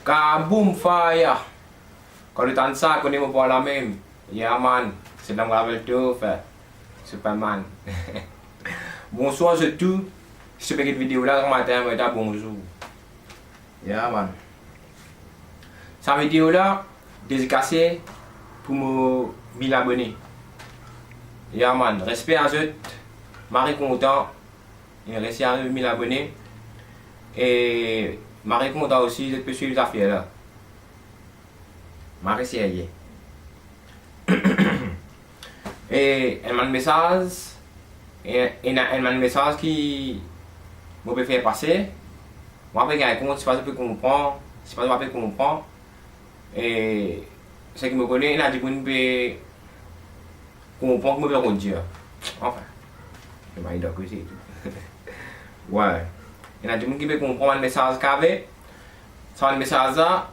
Kaboom fire. Quand le temps de ça, qu'on est pas la même. Yeah man, c'est dans la tout fait. Superman. Bonsoir à tous. Si tu fais cette vidéo là, ce matin, je vais bonjour. Yeah man. Cette vidéo là, dédicacée pour mes 1000 abonnés. Yeah man, respect à eux. Je suis content. Il a réussi à 1000 abonnés. Et je suis content aussi de suivre les affaires là. Je suis réussi et elle m'a un message. Et elle m'a un message qui me peut faire passer. Moi, après, je ne sais pas si je peux comprendre. Je ne sais pas si je peux comprendre. Et ce qui me connaît, il a dit que je peux comprendre que je peux dire. Enfin, je vais dire que c'est tout. Ouais. Il a dit que je peux comprendre le message qu'il y avait. C'est un message là.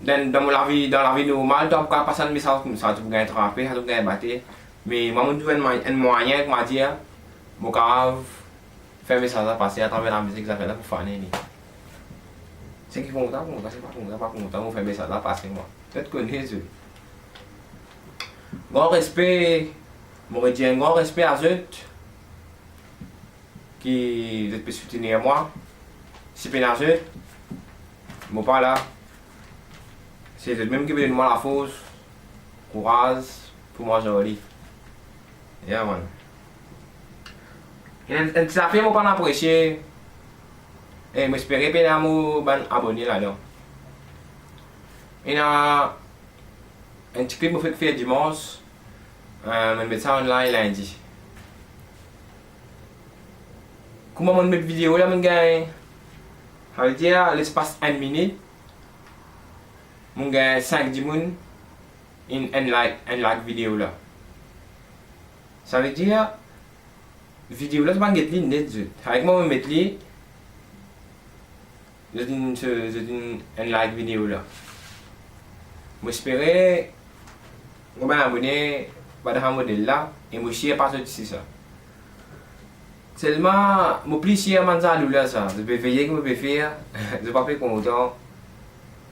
Dans la vie normale, tu peux passer un message comme ça, tu peux être frappé, tu peux être battu. Mais moi, je trouve un moyen que je dis, je peux faire un message passer à travers la musique, ça fait là pour faire. C'est qui content, c'est pas content, on fait un message passer moi. Peut-être que c'est grand respect, je dis un grand respect à eux qui peuvent soutenir moi. Si je suis eux, je ne pas là. C'est le même qui veut donner la force, courage pour moi joli. Yeah man. Et ça fait moi pas apprécier. Et j'espère que vous allez abonner là-dedans. Il y a un petit clip que je fais dimanche. Je mets ça online lundi. Comment je mets une vidéo là, je gagne. Ça veut dire l'espace 1 minute. Je gagne 5-10 personnes en like vidéo là. Ça veut dire vidéo là, je vais mettre net. Avec moi, je vais mettre un like vidéo là. J'espère que vous allez abonner à ce modèle là et je share pas sur ça. Seulement, je peux share là ça. Je peux faire ce que je peux faire. Je ne suis pas content.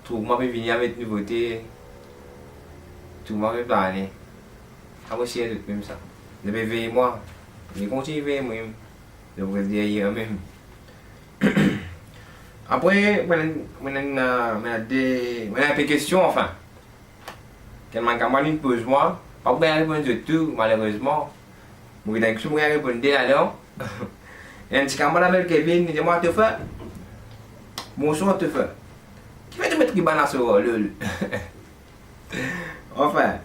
Tout le monde peut venir avec une nouveauté. Tout le monde peut planer. Je vais share même ça. Je vais veiller moi. Je vais continuer veiller moi. Je vais dire même. Après, j'ai des questions, enfin. Quelqu'un qui me pose moi, pas bien répondre de tout, malheureusement. Je vais répondre alors. Et un petit camarade Kevin, il dit moi, tu fais. Bonsoir, tu fais. Qui fait te mettre qui banane sur le. Enfin.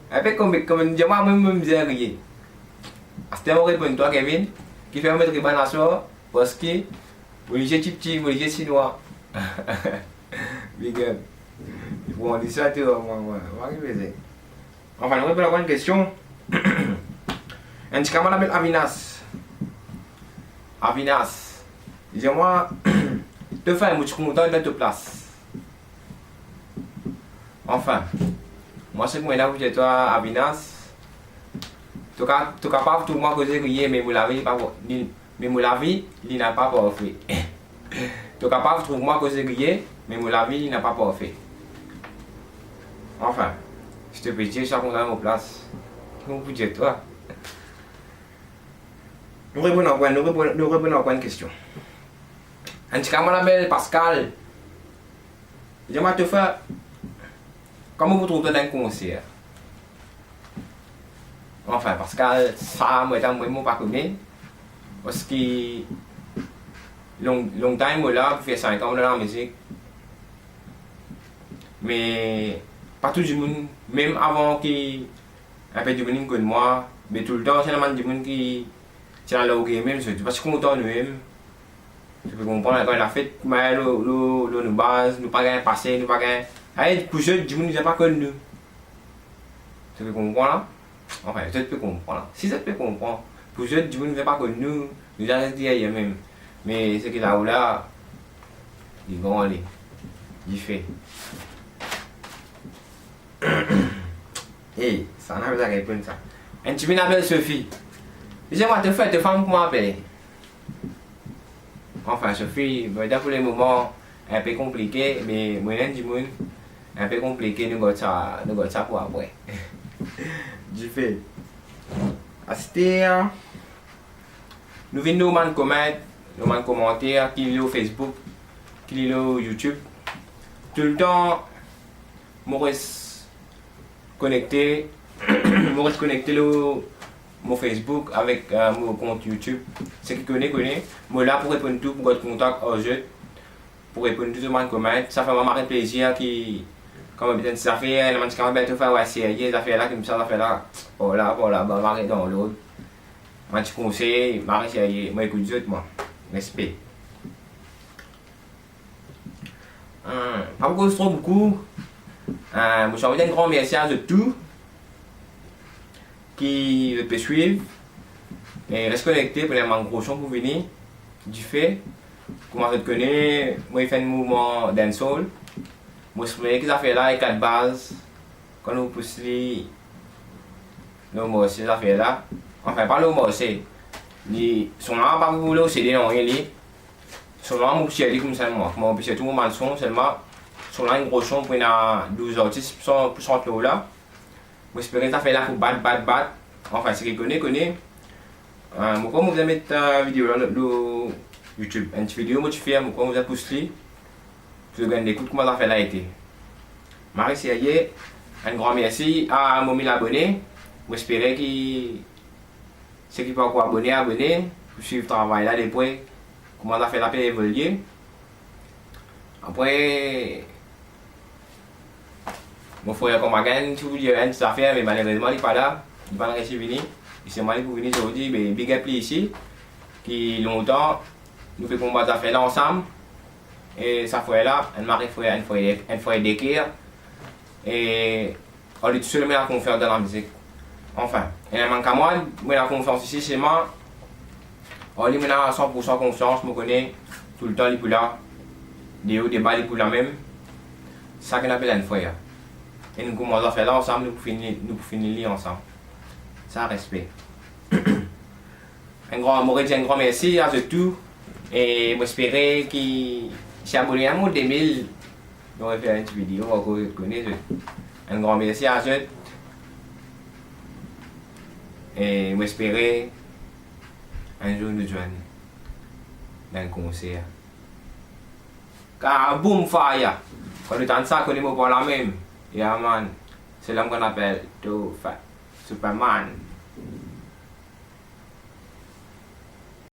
Après, comme il dit moi, je me dis rien. C'était mon répondre toi, Kevin, qui fait mettre qui banane sur parce que. Olivier Tipti, Olivier Chinois. Big up. Bon, on dit ça, tu vois, moi, enfin, on va une question. Un petit camarade m'appelle Avinas. Avinas. Il dit, moi, te fais un petit content de te place. Enfin, moi, c'est que moi, là, vous êtes toi, Avinas. Tu es capable de tout le monde causer rien, mais vous l'avez pas. Mais mon avis, il n'a pas parfait. Tu es capable de trouver moi que c'est grillé, mais mon avis, il n'a pas parfait. Enfin, je te peux dire, je suis content de ma place. Comment vous dire toi? Nous répondons à une question. Un petit camarade m'appelle Pascal. Dis-moi, te fais. Comment vous trouvez dans un concert? Enfin, Pascal, ça, moi, je pas connu. Parce que longtemps, là, fait 5 ans dans la musique. Mais pas tout le monde, même avant qu'il un peu de monde comme moi, mais tout le temps, c'est un du monde qui tient là au game même, je suis pas content de même. Je peux comprendre quand il a fait, mais nous base, nous pas gagner passé, nous pas gagner. Allez, pour ceux du monde, ils n'ont pas connu nous. Tu peux comprendre? Enfin, je peux comprendre. Si je peux comprendre. Pour ceux du monde ne veut pas que nous allons dire même. Mais ce qu'il a là, ils vont aller. Il fait. Hé, ça n'a pas de réponse ça. Un petit m'appelle Sophie. Dis-moi, te fais, te femme comment appeler? Enfin, Sophie, peut-être pour les moments un peu compliqués, mais moi, du monde, un peu compliqué, nous gardons ça pour après. Du fait. C'était. Nous venons nous commentaires, qui est au Facebook, qui est au YouTube. Tout le temps, je reste connecté, je reste connecté au mon Facebook avec mon compte YouTube. C'est qui connaît. Moi là pour répondre tout, pour être contact aux jeu, pour répondre tout le monde commente. Ça fait vraiment plaisir qui, comme bien ça fait, le monde qui va faire ouais série, ça fait là comme ça fait là, voilà, bah marrer dans l'autre. Moi je conseille, marrer série, moi écoute jeu moi, respect. Pas beaucoup trop beaucoup. Moi je envie d'un grand merci à tout qui peut suivre et reste connecté pour les gros son pour venir du fait comment je te connais moi il fait un mouvement dancehall moi je sais que ça fait là et 4 bases quand nous poussons nos mots ça fait là enfin pas le mot c'est ils sont là pas pour le CD non ils sont là pour chialer comme ça moi comment puis tout le monde son seulement sont là un gros son pour une 12 artistes pour chanter là. J'espère que ça fait là pour battre. Enfin, si vous connaissez. Moi, quand vous mettre une vidéo sur YouTube, une petite vidéo, moi, je fais, quand vous poussé, vous regardez écoute comment ça fait là été. Marie, c'est un grand merci à mon 1000 abonnés. J'espère que ceux qui peuvent encore abonner, pour suivre le travail là, depuis, comment ça fait la paix évoluer. Après, mon frère comme again, si vous dites une petite affaire, mais malheureusement il n'est pas là, il n'est pas réussi à venir. Et c'est moi qui pour venir aujourd'hui, mais big up ici, qui longtemps, nous faisons combattre affaire là ensemble. Et ça fait là, un mari fait d'écrire. Et on est tout seul, mais la confiance dans la musique. Enfin, il y a un manque à moi, mais la confiance ici, c'est moi. On est à 100% confiance, je me connais tout le temps, il est là. Des hauts, des bas, il est là même. C'est ça qu'on appelle une frère. Et nous commençons à faire là ensemble, nous pouvons finir ensemble. Ça, respect. un grand merci à tout. Et j'espère qu'il s'est abonné à mon 2000. On va faire une petite vidéo, on va connaître. Un grand merci à eux. Et j'espère un jour nous joindre dans un concert. Car boom fire! Quand nous entendons ça, on est pas la même. Yeah man, c'est l'homme qu'on appelle Superman.